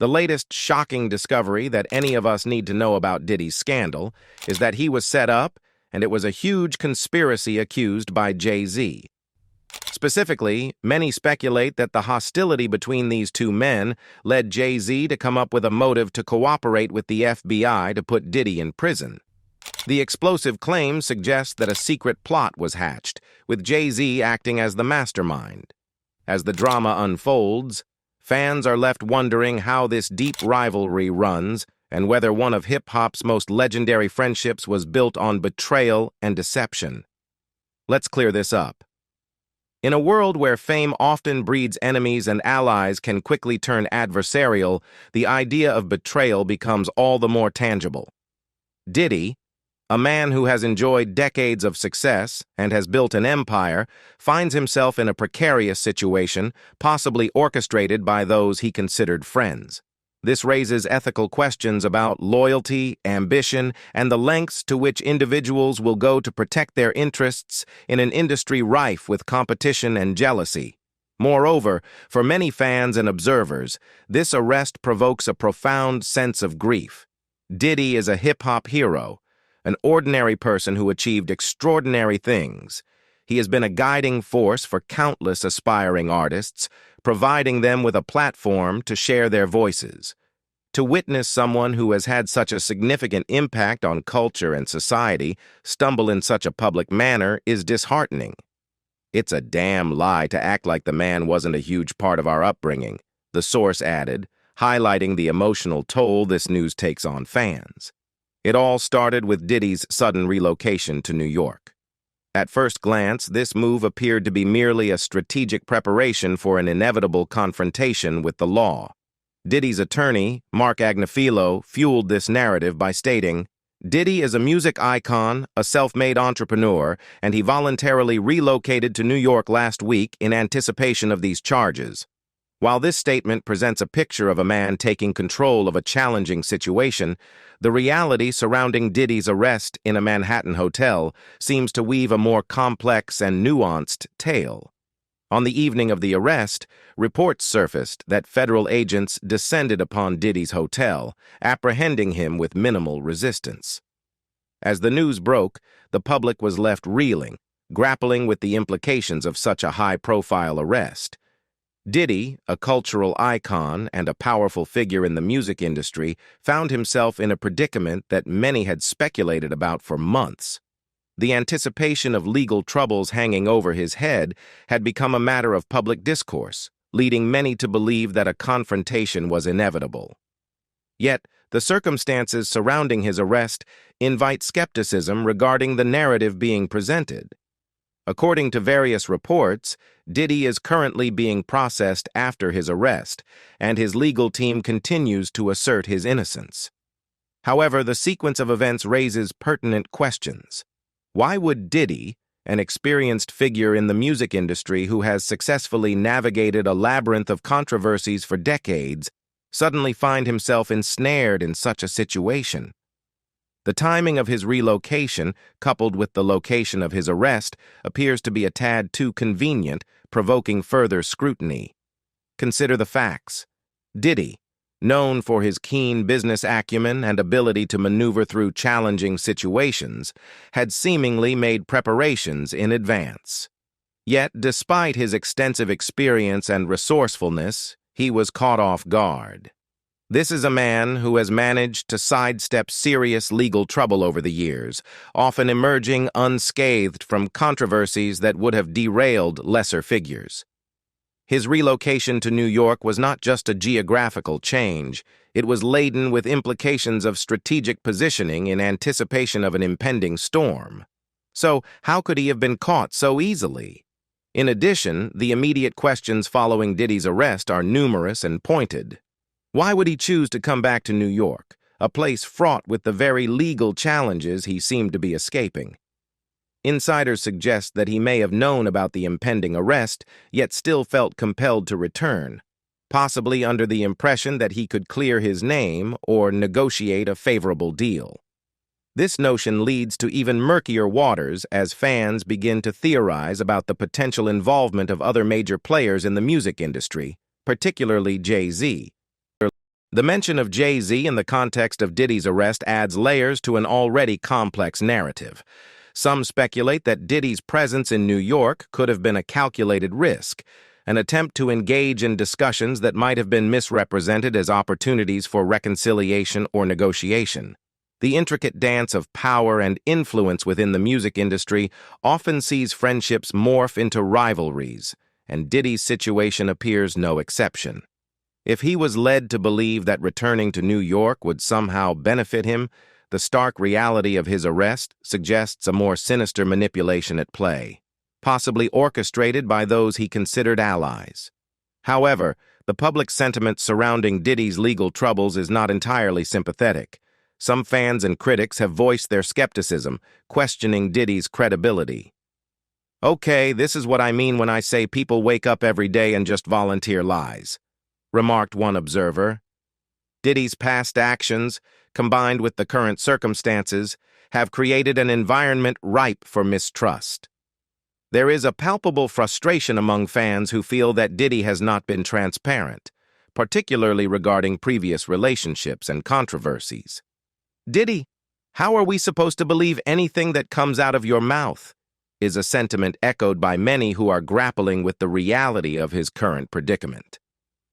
The latest shocking discovery that any of us need to know about Diddy's scandal is that he was set up, and it was a huge conspiracy accused by Jay-Z. Specifically, many speculate that the hostility between these two men led Jay-Z to come up with a motive to cooperate with the FBI to put Diddy in prison. The explosive claim suggests that a secret plot was hatched, with Jay-Z acting as the mastermind. As the drama unfolds, fans are left wondering how this deep rivalry runs and whether one of hip-hop's most legendary friendships was built on betrayal and deception. Let's clear this up. In a world where fame often breeds enemies and allies can quickly turn adversarial, the idea of betrayal becomes all the more tangible. Diddy, a man who has enjoyed decades of success and has built an empire, finds himself in a precarious situation, possibly orchestrated by those he considered friends. This raises ethical questions about loyalty, ambition, and the lengths to which individuals will go to protect their interests in an industry rife with competition and jealousy. Moreover, for many fans and observers, this arrest provokes a profound sense of grief. Diddy is a hip-hop hero, an ordinary person who achieved extraordinary things. He has been a guiding force for countless aspiring artists, providing them with a platform to share their voices. To witness someone who has had such a significant impact on culture and society stumble in such a public manner is disheartening. "It's a damn lie to act like the man wasn't a huge part of our upbringing," the source added, highlighting the emotional toll this news takes on fans. It all started with Diddy's sudden relocation to New York. At first glance, this move appeared to be merely a strategic preparation for an inevitable confrontation with the law. Diddy's attorney, Mark Agnifilo, fueled this narrative by stating, "Diddy is a music icon, a self-made entrepreneur, and he voluntarily relocated to New York last week in anticipation of these charges." While this statement presents a picture of a man taking control of a challenging situation, the reality surrounding Diddy's arrest in a Manhattan hotel seems to weave a more complex and nuanced tale. On the evening of the arrest, reports surfaced that federal agents descended upon Diddy's hotel, apprehending him with minimal resistance. As the news broke, the public was left reeling, grappling with the implications of such a high-profile arrest. Diddy, a cultural icon and a powerful figure in the music industry, found himself in a predicament that many had speculated about for months. The anticipation of legal troubles hanging over his head had become a matter of public discourse, leading many to believe that a confrontation was inevitable. Yet, the circumstances surrounding his arrest invite skepticism regarding the narrative being presented. According to various reports, Diddy is currently being processed after his arrest, and his legal team continues to assert his innocence. However, the sequence of events raises pertinent questions. Why would Diddy, an experienced figure in the music industry who has successfully navigated a labyrinth of controversies for decades, suddenly find himself ensnared in such a situation? The timing of his relocation, coupled with the location of his arrest, appears to be a tad too convenient, provoking further scrutiny. Consider the facts. Diddy, known for his keen business acumen and ability to maneuver through challenging situations, had seemingly made preparations in advance. Yet, despite his extensive experience and resourcefulness, he was caught off guard. This is a man who has managed to sidestep serious legal trouble over the years, often emerging unscathed from controversies that would have derailed lesser figures. His relocation to New York was not just a geographical change, it was laden with implications of strategic positioning in anticipation of an impending storm. So, how could he have been caught so easily? In addition, the immediate questions following Diddy's arrest are numerous and pointed. Why would he choose to come back to New York, a place fraught with the very legal challenges he seemed to be escaping? Insiders suggest that he may have known about the impending arrest, yet still felt compelled to return, possibly under the impression that he could clear his name or negotiate a favorable deal. This notion leads to even murkier waters as fans begin to theorize about the potential involvement of other major players in the music industry, particularly Jay-Z. The mention of Jay-Z in the context of Diddy's arrest adds layers to an already complex narrative. Some speculate that Diddy's presence in New York could have been a calculated risk, an attempt to engage in discussions that might have been misrepresented as opportunities for reconciliation or negotiation. The intricate dance of power and influence within the music industry often sees friendships morph into rivalries, and Diddy's situation appears no exception. If he was led to believe that returning to New York would somehow benefit him, the stark reality of his arrest suggests a more sinister manipulation at play, possibly orchestrated by those he considered allies. However, the public sentiment surrounding Diddy's legal troubles is not entirely sympathetic. Some fans and critics have voiced their skepticism, questioning Diddy's credibility. "Okay, this is what I mean when I say people wake up every day and just volunteer lies," remarked one observer. Diddy's past actions, combined with the current circumstances, have created an environment ripe for mistrust. There is a palpable frustration among fans who feel that Diddy has not been transparent, particularly regarding previous relationships and controversies. "Diddy, how are we supposed to believe anything that comes out of your mouth?" is a sentiment echoed by many who are grappling with the reality of his current predicament.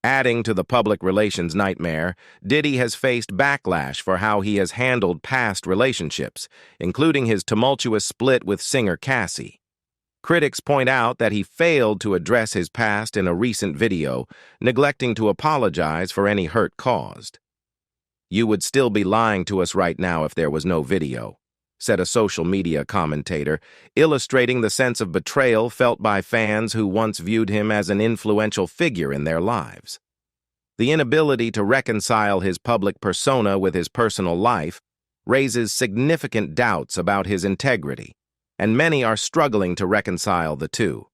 Adding to the public relations nightmare, Diddy has faced backlash for how he has handled past relationships, including his tumultuous split with singer Cassie. Critics point out that he failed to address his past in a recent video, neglecting to apologize for any hurt caused. "You would still be lying to us right now if there was no video," said a social media commentator, illustrating the sense of betrayal felt by fans who once viewed him as an influential figure in their lives. The inability to reconcile his public persona with his personal life raises significant doubts about his integrity, and many are struggling to reconcile the two.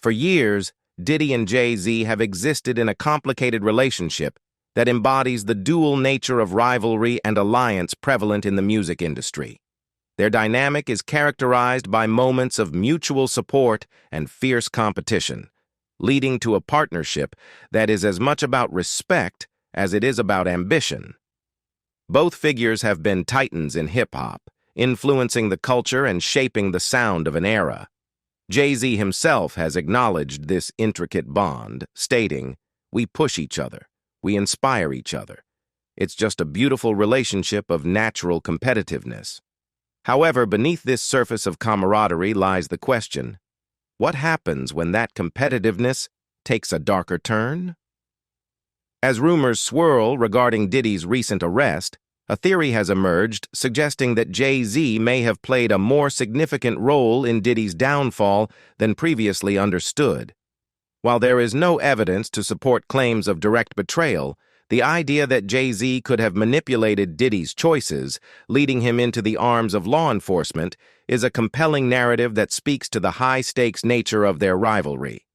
For years, Diddy and Jay-Z have existed in a complicated relationship that embodies the dual nature of rivalry and alliance prevalent in the music industry. Their dynamic is characterized by moments of mutual support and fierce competition, leading to a partnership that is as much about respect as it is about ambition. Both figures have been titans in hip-hop, influencing the culture and shaping the sound of an era. Jay-Z himself has acknowledged this intricate bond, stating, "We push each other. We inspire each other. It's just a beautiful relationship of natural competitiveness." However, beneath this surface of camaraderie lies the question, what happens when that competitiveness takes a darker turn? As rumors swirl regarding Diddy's recent arrest, a theory has emerged suggesting that Jay-Z may have played a more significant role in Diddy's downfall than previously understood. While there is no evidence to support claims of direct betrayal, the idea that Jay-Z could have manipulated Diddy's choices, leading him into the arms of law enforcement, is a compelling narrative that speaks to the high-stakes nature of their rivalry.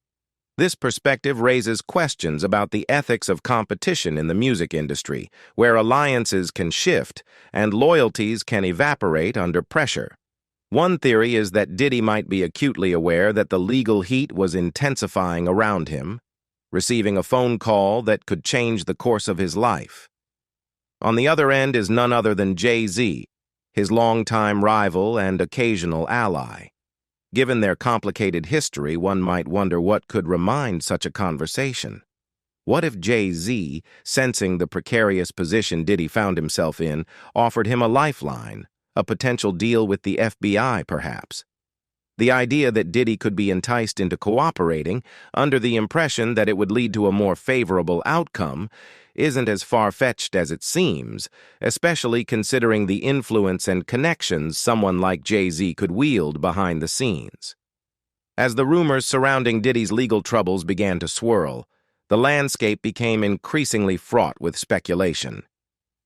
This perspective raises questions about the ethics of competition in the music industry, where alliances can shift and loyalties can evaporate under pressure. One theory is that Diddy might be acutely aware that the legal heat was intensifying around him, receiving a phone call that could change the course of his life. On the other end is none other than Jay-Z, his longtime rival and occasional ally. Given their complicated history, one might wonder what could remind such a conversation. What if Jay-Z, sensing the precarious position Diddy found himself in, offered him a lifeline, a potential deal with the FBI, perhaps? The idea that Diddy could be enticed into cooperating, under the impression that it would lead to a more favorable outcome, isn't as far-fetched as it seems, especially considering the influence and connections someone like Jay-Z could wield behind the scenes. As the rumors surrounding Diddy's legal troubles began to swirl, the landscape became increasingly fraught with speculation.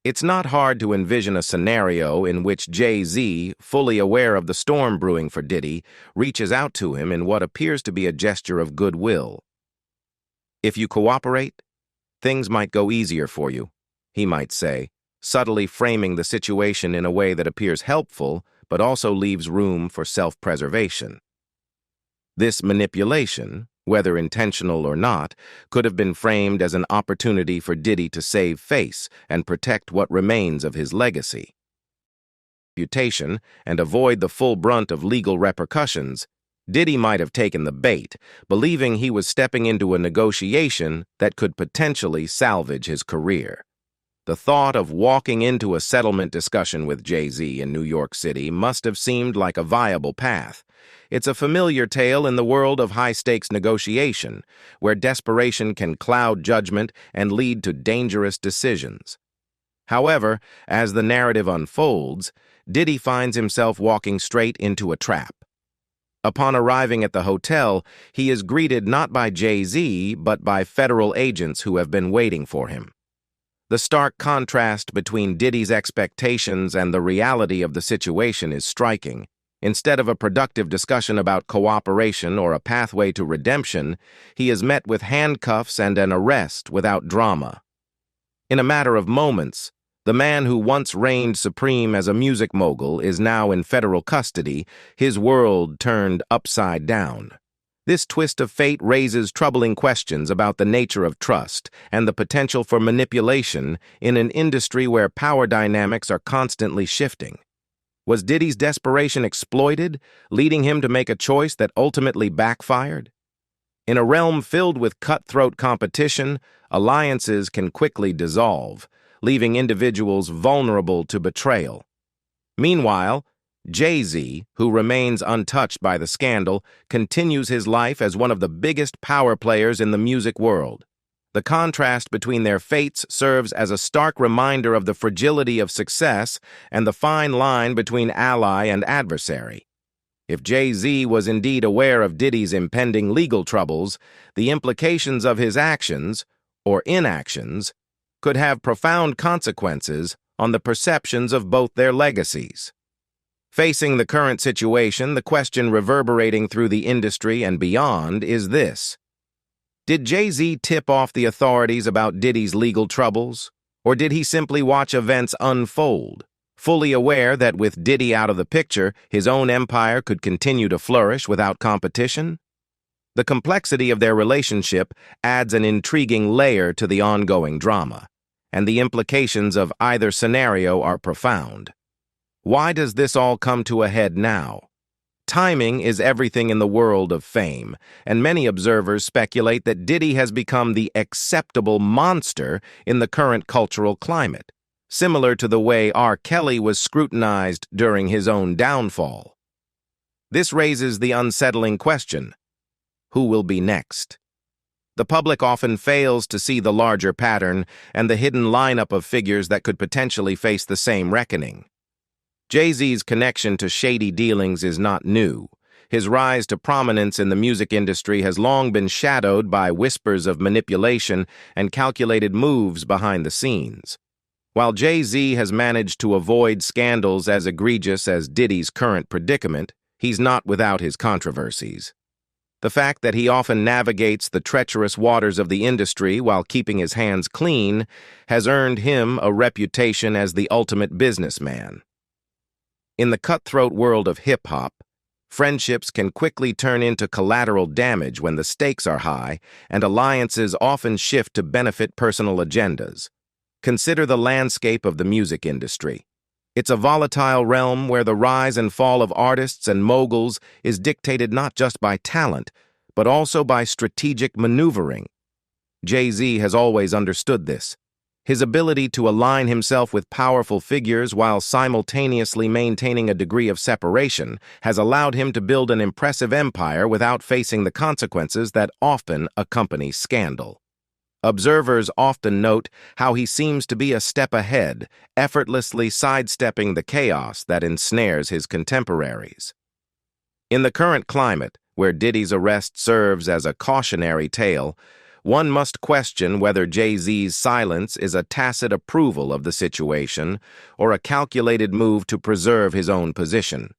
It's not hard to envision a scenario in which Jay-Z, fully aware of the storm brewing for Diddy, reaches out to him in what appears to be a gesture of goodwill. "If you cooperate, things might go easier for you," he might say, subtly framing the situation in a way that appears helpful but also leaves room for self-preservation. This manipulation, whether intentional or not, could have been framed as an opportunity for Diddy to save face and protect what remains of his legacy. Reputation and avoid the full brunt of legal repercussions, Diddy might have taken the bait, believing he was stepping into a negotiation that could potentially salvage his career. The thought of walking into a settlement discussion with Jay-Z in New York City must have seemed like a viable path. It's a familiar tale in the world of high-stakes negotiation, where desperation can cloud judgment and lead to dangerous decisions. However, as the narrative unfolds, Diddy finds himself walking straight into a trap. Upon arriving at the hotel, he is greeted not by Jay-Z, but by federal agents who have been waiting for him. The stark contrast between Diddy's expectations and the reality of the situation is striking. Instead of a productive discussion about cooperation or a pathway to redemption, he is met with handcuffs and an arrest without drama. In a matter of moments, the man who once reigned supreme as a music mogul is now in federal custody, his world turned upside down. This twist of fate raises troubling questions about the nature of trust and the potential for manipulation in an industry where power dynamics are constantly shifting. Was Diddy's desperation exploited, leading him to make a choice that ultimately backfired? In a realm filled with cutthroat competition, alliances can quickly dissolve, leaving individuals vulnerable to betrayal. Meanwhile, Jay-Z, who remains untouched by the scandal, continues his life as one of the biggest power players in the music world. The contrast between their fates serves as a stark reminder of the fragility of success and the fine line between ally and adversary. If Jay-Z was indeed aware of Diddy's impending legal troubles, the implications of his actions, or inactions, could have profound consequences on the perceptions of both their legacies. Facing the current situation, the question reverberating through the industry and beyond is this: did Jay-Z tip off the authorities about Diddy's legal troubles, or did he simply watch events unfold, fully aware that with Diddy out of the picture, his own empire could continue to flourish without competition? The complexity of their relationship adds an intriguing layer to the ongoing drama, and the implications of either scenario are profound. Why does this all come to a head now? Timing is everything in the world of fame, and many observers speculate that Diddy has become the acceptable monster in the current cultural climate, similar to the way R. Kelly was scrutinized during his own downfall. This raises the unsettling question: who will be next? The public often fails to see the larger pattern and the hidden lineup of figures that could potentially face the same reckoning. Jay-Z's connection to shady dealings is not new. His rise to prominence in the music industry has long been shadowed by whispers of manipulation and calculated moves behind the scenes. While Jay-Z has managed to avoid scandals as egregious as Diddy's current predicament, he's not without his controversies. The fact that he often navigates the treacherous waters of the industry while keeping his hands clean has earned him a reputation as the ultimate businessman. In the cutthroat world of hip-hop, friendships can quickly turn into collateral damage when the stakes are high, and alliances often shift to benefit personal agendas. Consider the landscape of the music industry. It's a volatile realm where the rise and fall of artists and moguls is dictated not just by talent, but also by strategic maneuvering. Jay-Z has always understood this. His ability to align himself with powerful figures while simultaneously maintaining a degree of separation has allowed him to build an impressive empire without facing the consequences that often accompany scandal. Observers often note how he seems to be a step ahead, effortlessly sidestepping the chaos that ensnares his contemporaries. In the current climate, where Diddy's arrest serves as a cautionary tale, one must question whether Jay-Z's silence is a tacit approval of the situation or a calculated move to preserve his own position.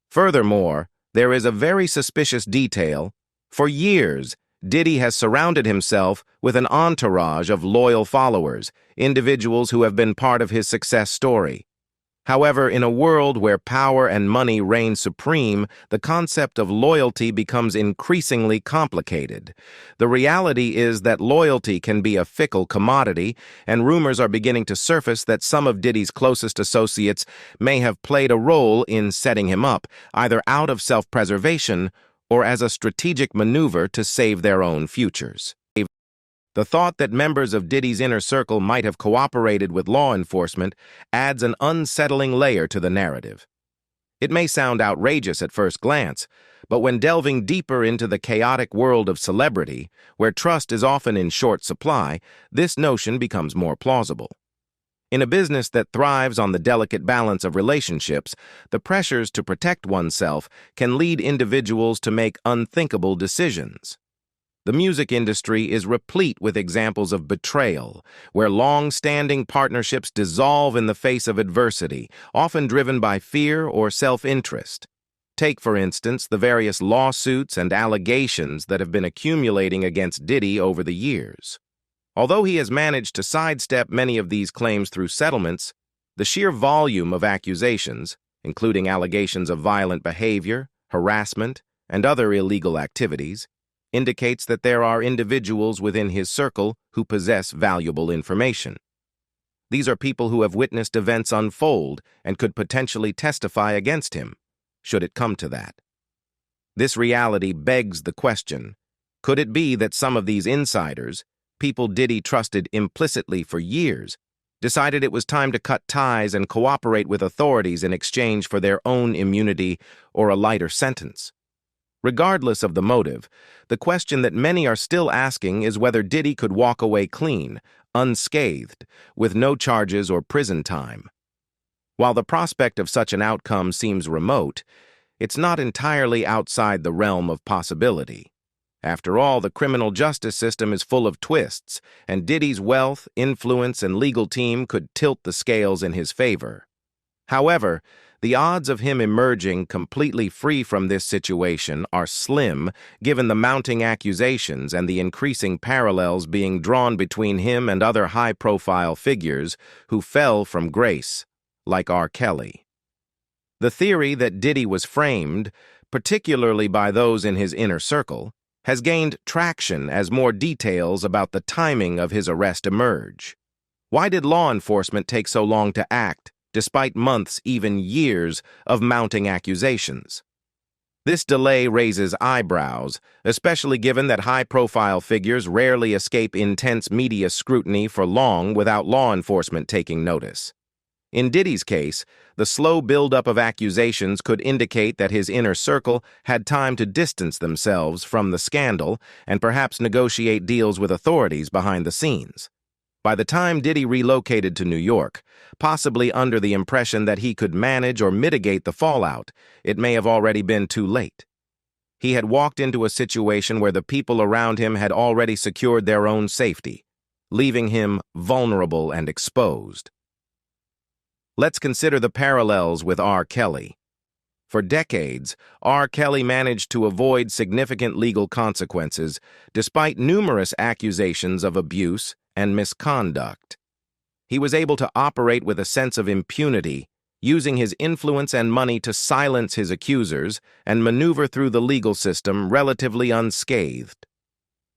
Furthermore, there is a very suspicious detail. For years, Diddy has surrounded himself with an entourage of loyal followers, individuals who have been part of his success story. However, in a world where power and money reign supreme, the concept of loyalty becomes increasingly complicated. The reality is that loyalty can be a fickle commodity, and rumors are beginning to surface that some of Diddy's closest associates may have played a role in setting him up, either out of self-preservation or as a strategic maneuver to save their own futures. The thought that members of Diddy's inner circle might have cooperated with law enforcement adds an unsettling layer to the narrative. It may sound outrageous at first glance, but when delving deeper into the chaotic world of celebrity, where trust is often in short supply, this notion becomes more plausible. In a business that thrives on the delicate balance of relationships, the pressures to protect oneself can lead individuals to make unthinkable decisions. The music industry is replete with examples of betrayal, where long-standing partnerships dissolve in the face of adversity, often driven by fear or self-interest. Take, for instance, the various lawsuits and allegations that have been accumulating against Diddy over the years. Although he has managed to sidestep many of these claims through settlements, the sheer volume of accusations, including allegations of violent behavior, harassment, and other illegal activities, indicates that there are individuals within his circle who possess valuable information. These are people who have witnessed events unfold and could potentially testify against him, should it come to that. This reality begs the question, could it be that some of these insiders, people Diddy trusted implicitly for years, decided it was time to cut ties and cooperate with authorities in exchange for their own immunity or a lighter sentence? Regardless of the motive, the question that many are still asking is whether Diddy could walk away clean, unscathed, with no charges or prison time. While the prospect of such an outcome seems remote, it's not entirely outside the realm of possibility. After all, the criminal justice system is full of twists, and Diddy's wealth, influence, and legal team could tilt the scales in his favor. However, the odds of him emerging completely free from this situation are slim, given the mounting accusations and the increasing parallels being drawn between him and other high-profile figures who fell from grace, like R. Kelly. The theory that Diddy was framed, particularly by those in his inner circle, has gained traction as more details about the timing of his arrest emerge. Why did law enforcement take so long to act, despite months, even years, of mounting accusations? This delay raises eyebrows, especially given that high-profile figures rarely escape intense media scrutiny for long without law enforcement taking notice. In Diddy's case, the slow buildup of accusations could indicate that his inner circle had time to distance themselves from the scandal and perhaps negotiate deals with authorities behind the scenes. By the time Diddy relocated to New York, possibly under the impression that he could manage or mitigate the fallout, it may have already been too late. He had walked into a situation where the people around him had already secured their own safety, leaving him vulnerable and exposed. Let's consider the parallels with R. Kelly. For decades, R. Kelly managed to avoid significant legal consequences despite numerous accusations of abuse and misconduct. He was able to operate with a sense of impunity, using his influence and money to silence his accusers and maneuver through the legal system relatively unscathed.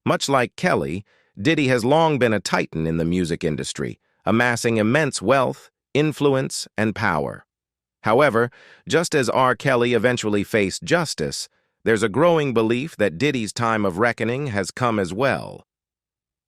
Much like Kelly, Diddy has long been a titan in the music industry, amassing immense wealth, influence, and power. However, just as R. Kelly eventually faced justice, there's a growing belief that Diddy's time of reckoning has come as well.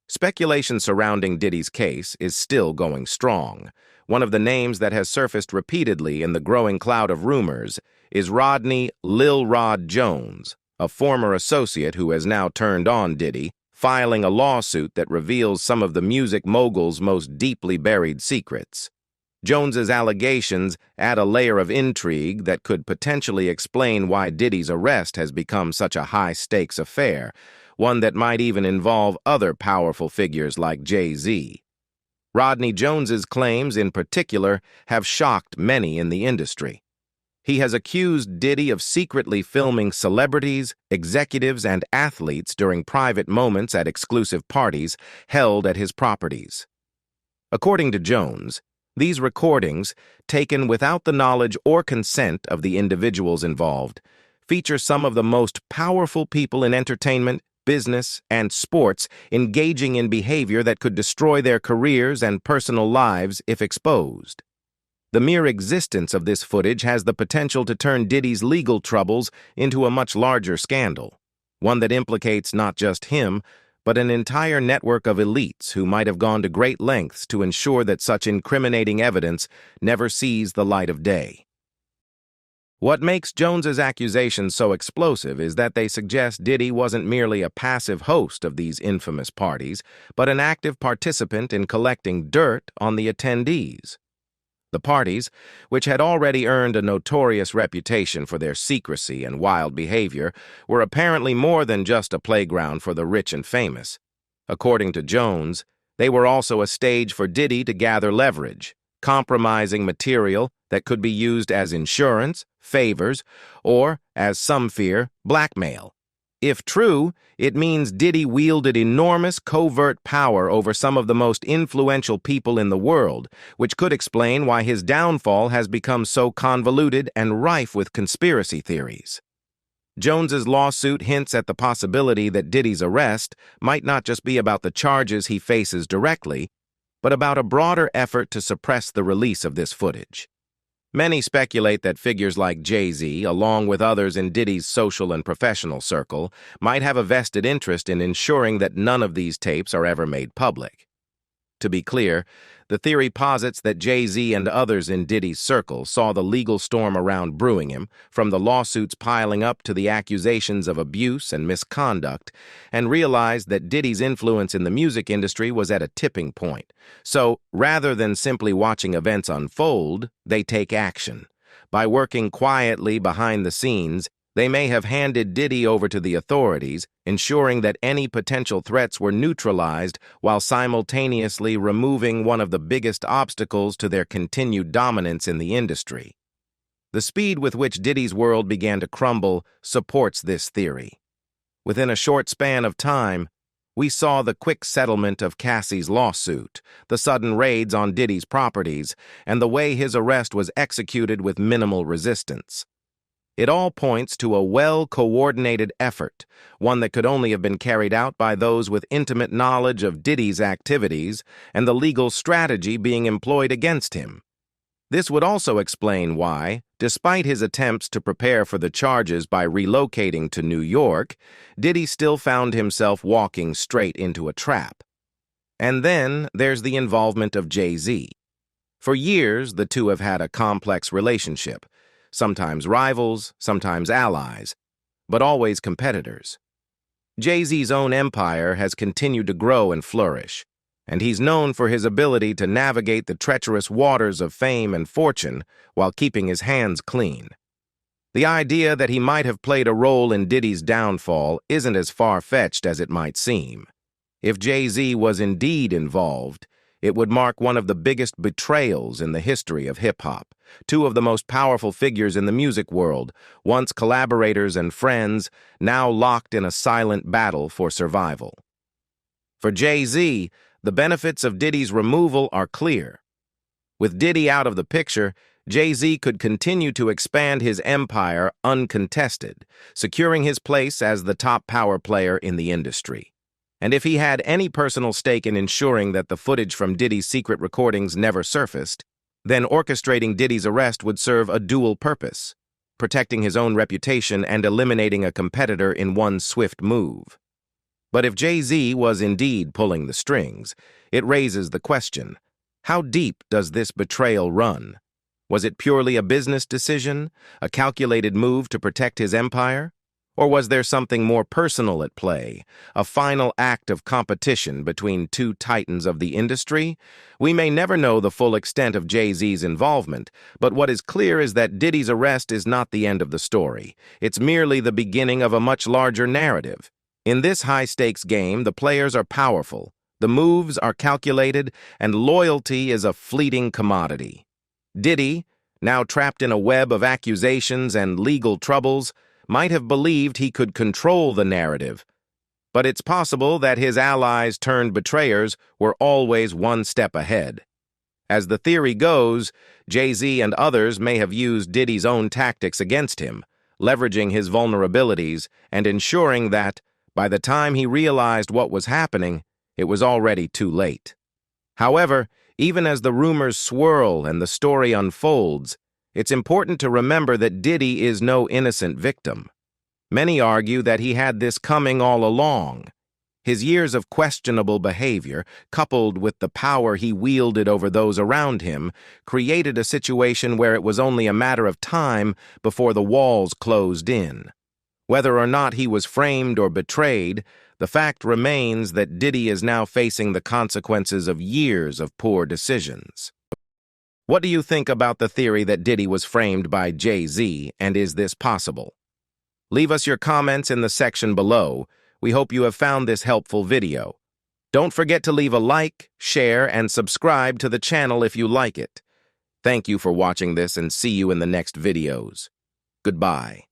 Speculation surrounding Diddy's case is still going strong. One of the names that has surfaced repeatedly in the growing cloud of rumors is Rodney "Lil Rod" Jones, a former associate who has now turned on Diddy, filing a lawsuit that reveals some of the music mogul's most deeply buried secrets. Jones's allegations add a layer of intrigue that could potentially explain why Diddy's arrest has become such a high-stakes affair, one that might even involve other powerful figures like Jay-Z. Rodney Jones's claims, in particular, have shocked many in the industry. He has accused Diddy of secretly filming celebrities, executives, and athletes during private moments at exclusive parties held at his properties. According to Jones, These recordings, taken without the knowledge or consent of the individuals involved, feature some of the most powerful people in entertainment, business, and sports engaging in behavior that could destroy their careers and personal lives if exposed. The mere existence of this footage has the potential to turn Diddy's legal troubles into a much larger scandal, one that implicates not just him, but an entire network of elites who might have gone to great lengths to ensure that such incriminating evidence never sees the light of day. What makes Jones's accusations so explosive is that they suggest Diddy wasn't merely a passive host of these infamous parties, but an active participant in collecting dirt on the attendees. The parties, which had already earned a notorious reputation for their secrecy and wild behavior, were apparently more than just a playground for the rich and famous. According to Jones, they were also a stage for Diddy to gather leverage, compromising material that could be used as insurance, favors, or, as some fear, blackmail. If true, it means Diddy wielded enormous covert power over some of the most influential people in the world, which could explain why his downfall has become so convoluted and rife with conspiracy theories. Jones's lawsuit hints at the possibility that Diddy's arrest might not just be about the charges he faces directly, but about a broader effort to suppress the release of this footage. Many speculate that figures like Jay-Z, along with others in Diddy's social and professional circle, might have a vested interest in ensuring that none of these tapes are ever made public. To be clear, the theory posits that Jay-Z and others in Diddy's circle saw the legal storm around brewing him, from the lawsuits piling up to the accusations of abuse and misconduct, and realized that Diddy's influence in the music industry was at a tipping point. So, rather than simply watching events unfold, they take action. By working quietly behind the scenes, they may have handed Diddy over to the authorities, ensuring that any potential threats were neutralized while simultaneously removing one of the biggest obstacles to their continued dominance in the industry. The speed with which Diddy's world began to crumble supports this theory. Within a short span of time, we saw the quick settlement of Cassie's lawsuit, the sudden raids on Diddy's properties, and the way his arrest was executed with minimal resistance. It all points to a well-coordinated effort, one that could only have been carried out by those with intimate knowledge of Diddy's activities and the legal strategy being employed against him. This would also explain why, despite his attempts to prepare for the charges by relocating to New York, Diddy still found himself walking straight into a trap. And then there's the involvement of Jay-Z. For years, the two have had a complex relationship, sometimes rivals, sometimes allies, but always competitors. Jay-Z's own empire has continued to grow and flourish, and he's known for his ability to navigate the treacherous waters of fame and fortune while keeping his hands clean. The idea that he might have played a role in Diddy's downfall isn't as far-fetched as it might seem. If Jay-Z was indeed involved, it would mark one of the biggest betrayals in the history of hip-hop. Two of the most powerful figures in the music world, once collaborators and friends, now locked in a silent battle for survival. For Jay-Z, the benefits of Diddy's removal are clear. With Diddy out of the picture, Jay-Z could continue to expand his empire uncontested, securing his place as the top power player in the industry. And if he had any personal stake in ensuring that the footage from Diddy's secret recordings never surfaced, then orchestrating Diddy's arrest would serve a dual purpose, protecting his own reputation and eliminating a competitor in one swift move. But if Jay-Z was indeed pulling the strings, it raises the question, how deep does this betrayal run? Was it purely a business decision, a calculated move to protect his empire? Or was there something more personal at play, a final act of competition between two titans of the industry? We may never know the full extent of Jay-Z's involvement, but what is clear is that Diddy's arrest is not the end of the story. It's merely the beginning of a much larger narrative. In this high-stakes game, the players are powerful, the moves are calculated, and loyalty is a fleeting commodity. Diddy, now trapped in a web of accusations and legal troubles, might have believed he could control the narrative, but it's possible that his allies turned betrayers were always one step ahead. As the theory goes, Jay-Z and others may have used Diddy's own tactics against him, leveraging his vulnerabilities and ensuring that, by the time he realized what was happening, it was already too late. However, even as the rumors swirl and the story unfolds, it's important to remember that Diddy is no innocent victim. Many argue that he had this coming all along. His years of questionable behavior, coupled with the power he wielded over those around him, created a situation where it was only a matter of time before the walls closed in. Whether or not he was framed or betrayed, the fact remains that Diddy is now facing the consequences of years of poor decisions. What do you think about the theory that Diddy was framed by Jay-Z, and is this possible? Leave us your comments in the section below. We hope you have found this helpful video. Don't forget to leave a like, share, and subscribe to the channel if you like it. Thank you for watching this and see you in the next videos. Goodbye.